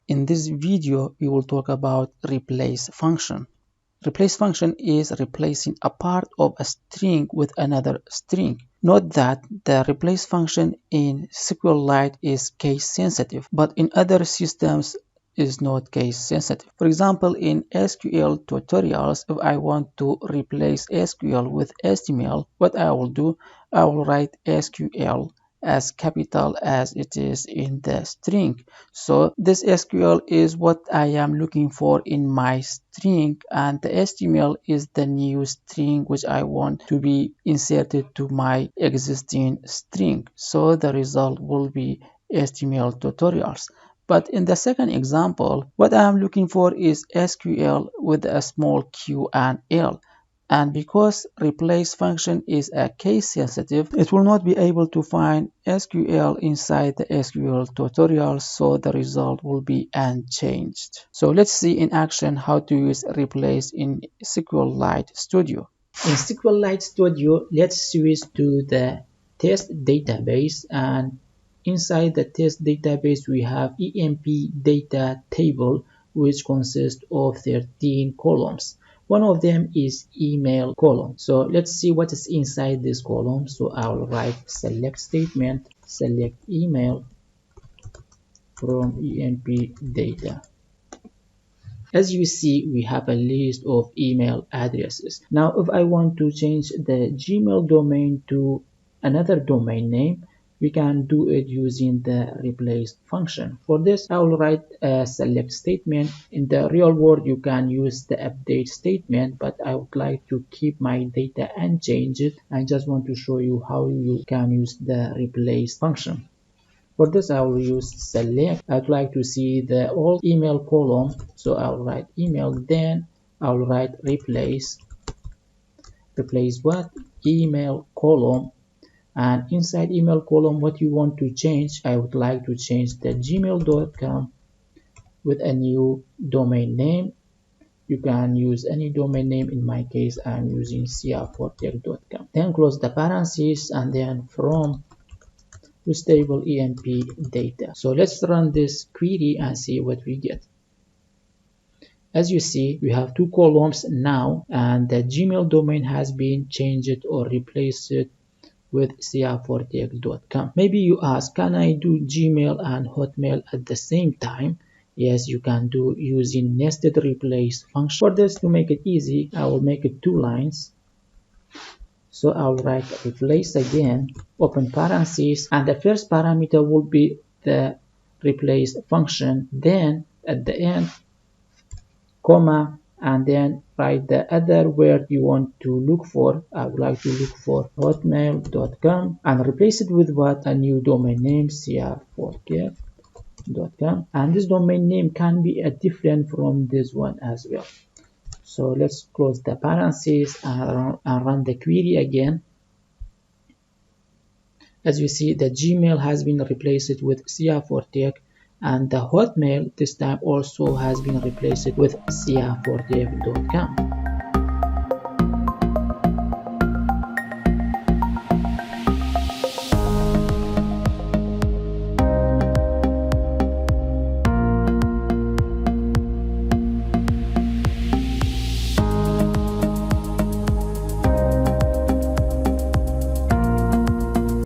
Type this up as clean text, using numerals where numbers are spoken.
In this video, we will talk about replace function. Replace function is replacing a part of a string with another string. Note that the replace function in SQLite is case sensitive, but in other systems is not case sensitive. For example, in SQL tutorials, if I want to replace SQL with HTML, what I will do, I will write SQL as capital as it is in the string. So this SQL is what I am looking for in my string, and the HTML is the new string which I want to be inserted to my existing string. So the result will be HTML tutorials. But in the second example, what I am looking for is SQL with a small q and l. And because replace function is a case sensitive, it will not be able to find SQL inside the SQL tutorial, so the result will be unchanged. So let's see in action how to use replace in SQLite Studio. In SQLite Studio, let's switch to the test database, and inside the test database we have EMP data table, which consists of 13 columns. One of them is email column. So let's see what is inside this column. So I'll write select statement, select email from EMP data. As you see, we have a list of email addresses. Now, if I want to change the Gmail domain to another domain name, we can do it using the replace function. For this, I will write a select statement. In the real world, you can use the update statement, but I would like to keep my data unchanged. I just want to show you how you can use the replace function. For this, I will use select. I'd like to see the old email column, so I'll write email, then I'll write replace. Replace what? Email column. And inside email column, what you want to change, I would like to change the gmail.com with a new domain name. You can use any domain name. In my case, I'm using cr4tech.com. Then close the parentheses, and then from with table emp data. So let's run this query and see what we get. As you see, we have two columns now, and the Gmail domain has been changed or replaced with cr4tech.com. Maybe you ask, can I do Gmail and Hotmail at the same time? Yes, you can do using nested replace function. For this, to make it easy, I will make it 2 lines. So I'll write replace again, open parentheses, and the first parameter will be the replace function. Then at the end, comma, and then write the other word you want to look for. I would like to look for hotmail.com and replace it with what? A new domain name, cr4tech.com. And this domain name can be different from this one as well. So let's close the parentheses and run the query again. As you see, the Gmail has been replaced with cr4tech, and the Hotmail this time also has been replaced with cr4tech.com.